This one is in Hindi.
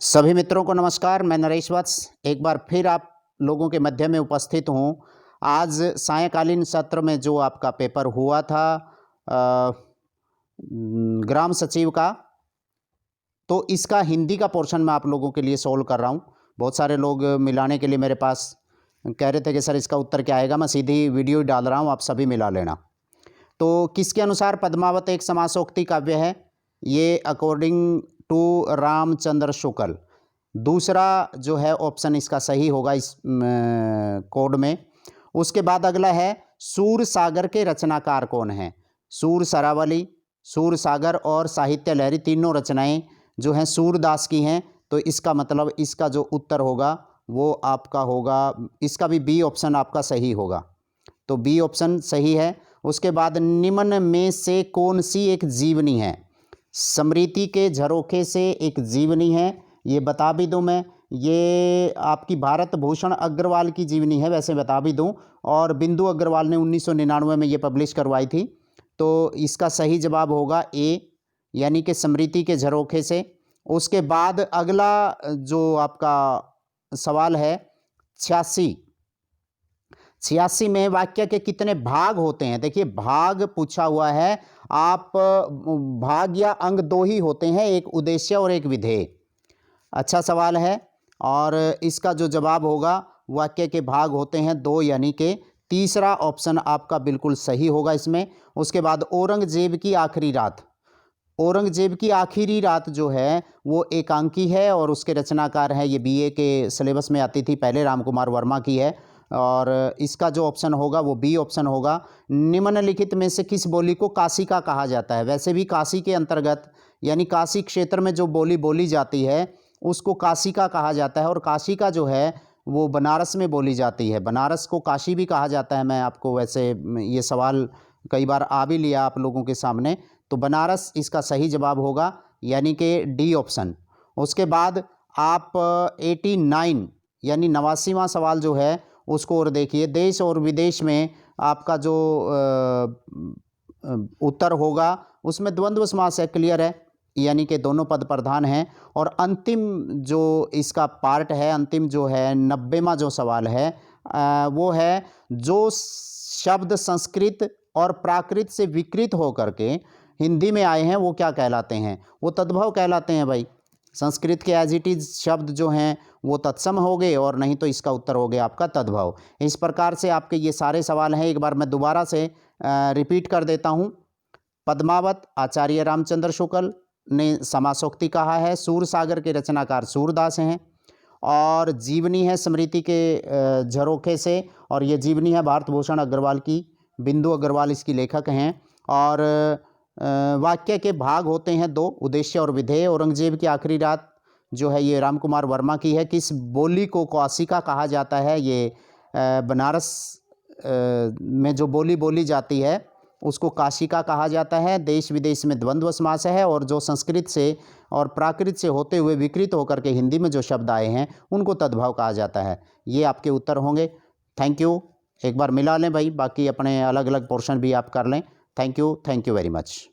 सभी मित्रों को नमस्कार। मैं नरेश वत्स एक बार फिर आप लोगों के मध्य में उपस्थित हूँ। आज सायंकालीन सत्र में जो आपका पेपर हुआ था ग्राम सचिव का, तो इसका हिंदी का पोर्शन मैं आप लोगों के लिए सोल्व कर रहा हूँ। बहुत सारे लोग मिलाने के लिए मेरे पास कह रहे थे कि सर इसका उत्तर क्या आएगा। मैं सीधी वीडियो डाल रहा हूँ, आप सभी मिला लेना। तो किसके अनुसार पद्मावत एक समासोक्ति काव्य है? ये अकॉर्डिंग टू रामचंद्र शुक्ल। दूसरा जो है ऑप्शन इसका सही होगा इस कोड में। उसके बाद अगला है सूर सागर के रचनाकार कौन हैं? सूर सरावली, सूर सागर और साहित्य लहरी तीनों रचनाएं जो हैं सूरदास की हैं। तो इसका मतलब इसका जो उत्तर होगा वो आपका होगा, इसका भी बी ऑप्शन आपका सही होगा। तो बी ऑप्शन सही है। उसके बाद निम्न में से कौन सी एक जीवनी है? स्मृति के झरोखे से एक जीवनी है, ये बता भी दूं मैं। ये आपकी भारत भूषण अग्रवाल की जीवनी है, वैसे बता भी दूं, और बिंदु अग्रवाल ने 1999 में ये पब्लिश करवाई थी। तो इसका सही जवाब होगा ए, यानी कि स्मृति के झरोखे से। उसके बाद अगला जो आपका सवाल है 86 में वाक्य के कितने भाग होते हैं? देखिए भाग पूछा हुआ है। आप भाग या अंग दो ही होते हैं, एक उद्देश्य और एक विधेय। अच्छा सवाल है। और इसका जो जवाब होगा वाक्य के भाग होते हैं दो, यानी कि तीसरा ऑप्शन आपका बिल्कुल सही होगा इसमें। उसके बाद औरंगजेब की आखिरी रात। औरंगजेब की आखिरी रात जो है वो एकांकी है और उसके रचनाकार हैं, ये बीए के सिलेबस में आती थी पहले, रामकुमार वर्मा की है। और इसका जो ऑप्शन होगा वो बी ऑप्शन होगा। निम्नलिखित में से किस बोली को काशिका कहा जाता है? वैसे भी काशी के अंतर्गत यानी काशी क्षेत्र में जो बोली बोली जाती है उसको काशिका कहा जाता है। और काशिका जो है वो बनारस में बोली जाती है। बनारस को काशी भी कहा जाता है। मैं आपको वैसे ये सवाल कई बार आ भी लिया आप लोगों के सामने। तो बनारस इसका सही जवाब होगा, यानी कि डी ऑप्शन। उसके बाद आप 89 यानी 89वां सवाल जो है उसको और देखिए। देश और विदेश में आपका जो उत्तर होगा उसमें द्वंद्व समास है, क्लियर है, यानी कि दोनों पद प्रधान हैं। और अंतिम जो इसका पार्ट है, अंतिम जो है 90वां जो सवाल है वो है जो शब्द संस्कृत और प्राकृत से विकृत होकर के हिंदी में आए हैं वो क्या कहलाते हैं? वो तद्भव कहलाते हैं भाई। संस्कृत के एज इट इज शब्द जो हैं वो तत्सम हो गए, और नहीं तो इसका उत्तर हो गया आपका तद्भव। इस प्रकार से आपके ये सारे सवाल हैं। एक बार मैं दोबारा से रिपीट कर देता हूँ। पद्मावत आचार्य रामचंद्र शुक्ल ने समासोक्ति कहा है। सूर सागर के रचनाकार सूरदास हैं। और जीवनी है स्मृति के झरोखे से, और ये जीवनी है भारत भूषण अग्रवाल की, बिंदु अग्रवाल इसकी लेखक हैं। और वाक्य के भाग होते हैं दो, उद्देश्य और विधेय। औरंगजेब की आखिरी रात जो है ये रामकुमार वर्मा की है। किस बोली को काशिका कहा जाता है? ये बनारस में जो बोली बोली जाती है उसको काशिका कहा जाता है। देश विदेश में द्वंद्व समास है। और जो संस्कृत से और प्राकृत से होते हुए विकृत होकर के हिंदी में जो शब्द आए हैं उनको तद्भव कहा जाता है। ये आपके उत्तर होंगे। Thank you. एक बार मिला लें भाई, बाकी अपने अलग अलग पोर्शन भी आप कर लें। Thank you very much.